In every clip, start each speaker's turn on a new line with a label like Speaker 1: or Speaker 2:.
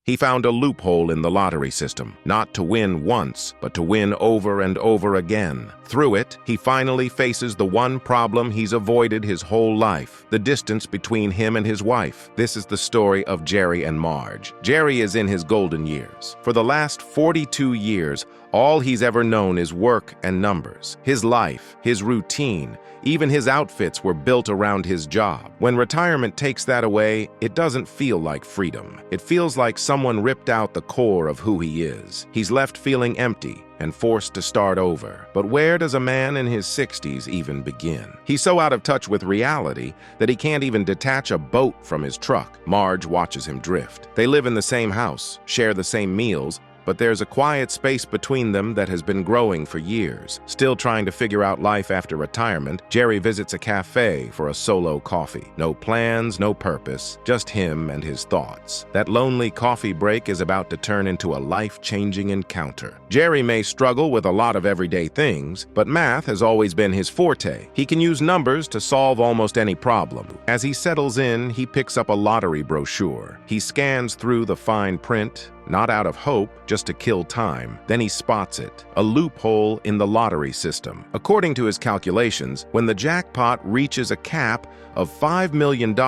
Speaker 1: He found a loophole in the lottery system, not to win once, but to win over and over again. Through it, he finally faces the one problem he's avoided his whole life, the distance between him and his wife. This is the story of Jerry and Marge. Jerry is in his golden years. For the last 42 years, all he's ever known is work and numbers. His life, his routine, even his outfits were built around his job. When retirement takes that away, it doesn't feel like freedom. It feels like someone ripped out the core of who he is. He's left feeling empty and forced to start over. But where does a man in his 60s even begin? He's so out of touch with reality that he can't even detach a boat from his truck. Marge watches him drift. They live in the same house, share the same meals, but there's a quiet space between them that has been growing for years. Still trying to figure out life after retirement, Jerry visits a cafe for a solo coffee. No plans, no purpose, just him and his thoughts. That lonely coffee break is about to turn into a life-changing encounter. Jerry may struggle with a lot of everyday things, but math has always been his forte. He can use numbers to solve almost any problem. As he settles in, he picks up a lottery brochure. He scans through the fine print, not out of hope, just to kill time. Then he spots it, a loophole in the lottery system. According to his calculations, when the jackpot reaches a cap of $5 million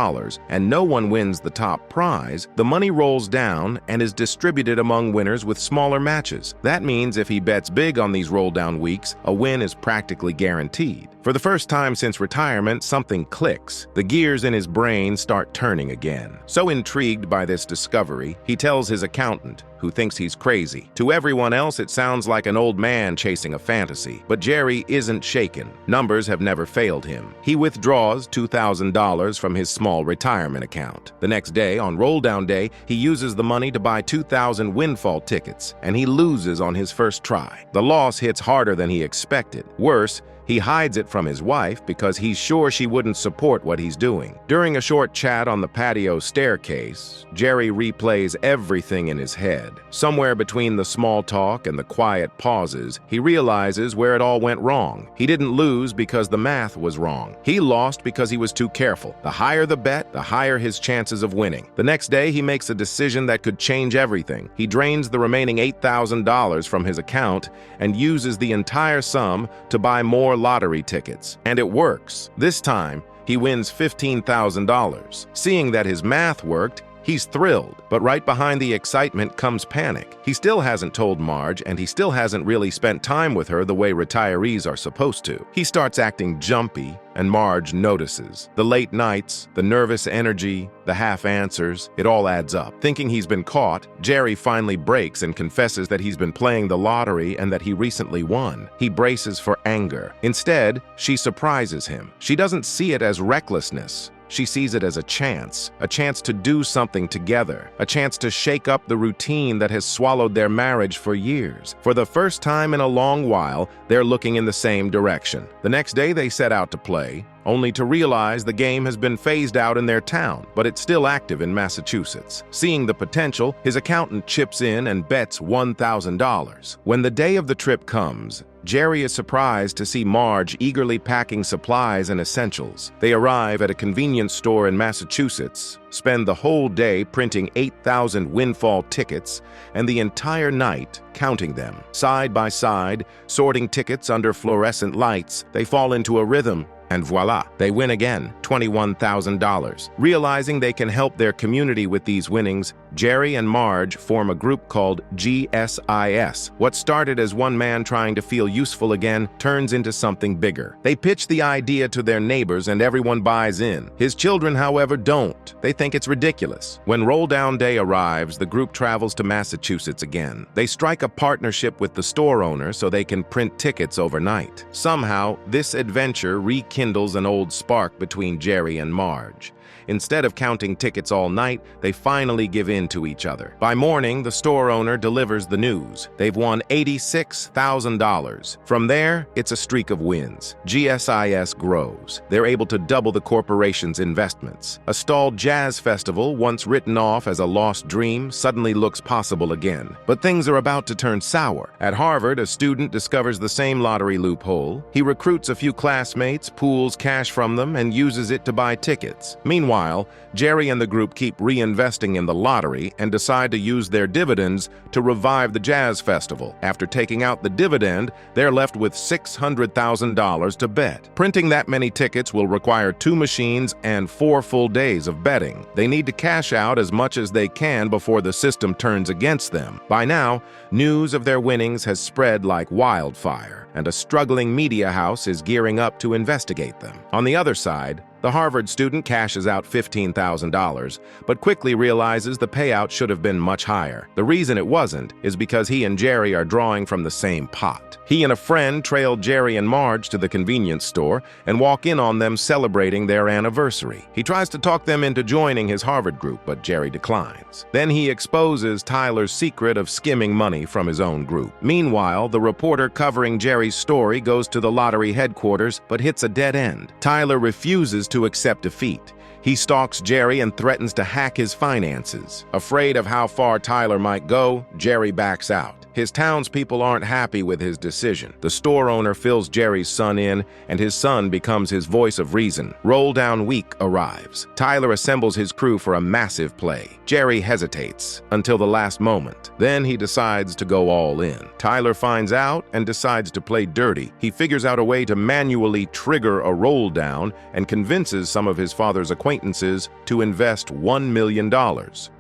Speaker 1: and no one wins the top prize, the money rolls down and is distributed among winners with smaller matches. That means if he bets big on these roll-down weeks, a win is practically guaranteed. For the first time since retirement, something clicks. The gears in his brain start turning again. So intrigued by this discovery, he tells his accountant, who thinks he's crazy. To everyone else, it sounds like an old man chasing a fantasy. But Jerry isn't shaken. Numbers have never failed him. He withdraws $2,000 from his small retirement account. The next day, on roll-down day, he uses the money to buy 2,000 windfall tickets, and he loses on his first try. The loss hits harder than he expected. Worse, he hides it from his wife because he's sure she wouldn't support what he's doing. During a short chat on the patio staircase, Jerry replays everything in his head. Somewhere between the small talk and the quiet pauses, he realizes where it all went wrong. He didn't lose because the math was wrong. He lost because he was too careful. The higher the bet, the higher his chances of winning. The next day, he makes a decision that could change everything. He drains the remaining $8,000 from his account and uses the entire sum to buy more lottery tickets. And it works. This time, he wins $15,000. Seeing that his math worked, he's thrilled, but right behind the excitement comes panic. He still hasn't told Marge, and he still hasn't really spent time with her the way retirees are supposed to. He starts acting jumpy, and Marge notices. The late nights, the nervous energy, the half answers, it all adds up. Thinking he's been caught, Jerry finally breaks and confesses that he's been playing the lottery and that he recently won. He braces for anger. Instead, she surprises him. She doesn't see it as recklessness. She sees it as a chance to do something together, a chance to shake up the routine that has swallowed their marriage for years. For the first time in a long while, they're looking in the same direction. The next day they set out to play, only to realize the game has been phased out in their town, but it's still active in Massachusetts. Seeing the potential, his accountant chips in and bets $1,000. When the day of the trip comes, Jerry is surprised to see Marge eagerly packing supplies and essentials. They arrive at a convenience store in Massachusetts, spend the whole day printing 8,000 windfall tickets, and the entire night counting them. Side by side, sorting tickets under fluorescent lights, they fall into a rhythm. And voila, they win again, $21,000. Realizing they can help their community with these winnings, Jerry and Marge form a group called GSIS. What started as one man trying to feel useful again turns into something bigger. They pitch the idea to their neighbors and everyone buys in. His children, however, don't. They think it's ridiculous. When roll-down day arrives, the group travels to Massachusetts again. They strike a partnership with the store owner so they can print tickets overnight. Somehow, this adventure rekindles an old spark between Jerry and Marge. Instead of counting tickets all night, they finally give in to each other. By morning, the store owner delivers the news. They've won $86,000. From there, it's a streak of wins. GSIS grows. They're able to double the corporation's investments. A stalled jazz festival, once written off as a lost dream, suddenly looks possible again. But things are about to turn sour. At Harvard, a student discovers the same lottery loophole. He recruits a few classmates, pools cash from them, and uses it to buy tickets. Meanwhile, Meanwhile, Jerry and the group keep reinvesting in the lottery and decide to use their dividends to revive the jazz festival. After taking out the dividend, they're left with $600,000 to bet. Printing that many tickets will require 2 machines and 4 full days of betting. They need to cash out as much as they can before the system turns against them. By now, news of their winnings has spread like wildfire, and a struggling media house is gearing up to investigate them. On the other side, the Harvard student cashes out $15,000, but quickly realizes the payout should have been much higher. The reason it wasn't is because he and Jerry are drawing from the same pot. He and a friend trail Jerry and Marge to the convenience store and walk in on them celebrating their anniversary. He tries to talk them into joining his Harvard group, but Jerry declines. Then he exposes Tyler's secret of skimming money from his own group. Meanwhile, the reporter covering Jerry's story goes to the lottery headquarters, but hits a dead end. Tyler refuses to accept defeat. He stalks Jerry and threatens to hack his finances. Afraid of how far Tyler might go, Jerry backs out. His townspeople aren't happy with his decision. The store owner fills Jerry's son in, and his son becomes his voice of reason. Roll Down Week arrives. Tyler assembles his crew for a massive play. Jerry hesitates until the last moment. Then he decides to go all in. Tyler finds out and decides to play dirty. He figures out a way to manually trigger a roll down and convinces some of his father's acquaintances to invest $1 million.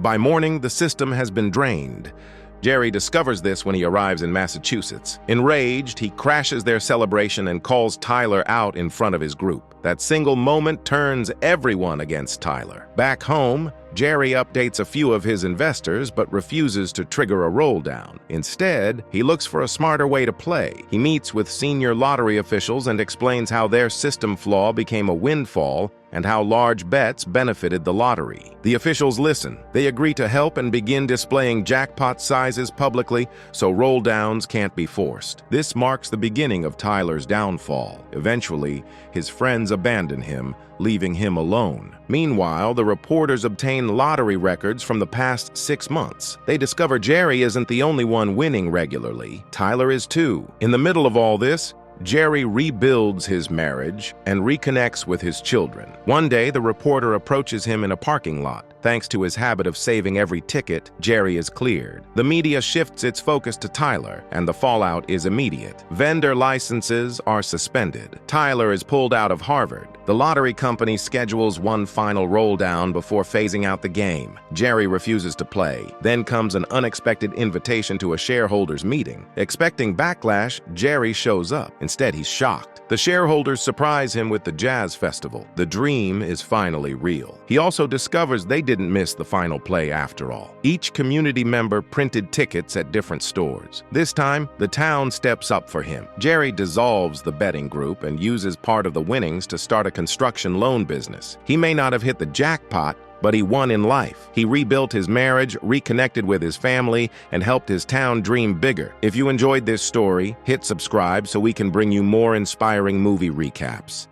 Speaker 1: By morning, the system has been drained. Jerry discovers this when he arrives in Massachusetts. Enraged, he crashes their celebration and calls Tyler out in front of his group. That single moment turns everyone against Tyler. Back home, Jerry updates a few of his investors but refuses to trigger a roll down. Instead, he looks for a smarter way to play. He meets with senior lottery officials and explains how their system flaw became a windfall and how large bets benefited the lottery. The officials listen. They agree to help and begin displaying jackpot sizes publicly so roll downs can't be forced. This marks the beginning of Tyler's downfall. Eventually, his friends abandon him, leaving him alone. Meanwhile, the reporters obtain lottery records from the past 6 months. They discover Jerry isn't the only one winning regularly. Tyler is too. In the middle of all this, Jerry rebuilds his marriage and reconnects with his children. One day, the reporter approaches him in a parking lot. Thanks to his habit of saving every ticket, Jerry is cleared. The media shifts its focus to Tyler, and the fallout is immediate. Vendor licenses are suspended. Tyler is pulled out of Harvard. The lottery company schedules one final roll down before phasing out the game. Jerry refuses to play. Then comes an unexpected invitation to a shareholders meeting. Expecting backlash, Jerry shows up. Instead, he's shocked. The shareholders surprise him with the jazz festival. The dream is finally real. He also discovers they didn't miss the final play after all. Each community member printed tickets at different stores. This time, the town steps up for him. Jerry dissolves the betting group and uses part of the winnings to start a construction loan business. He may not have hit the jackpot, but he won in life. He rebuilt his marriage, reconnected with his family, and helped his town dream bigger. If you enjoyed this story, hit subscribe so we can bring you more inspiring movie recaps.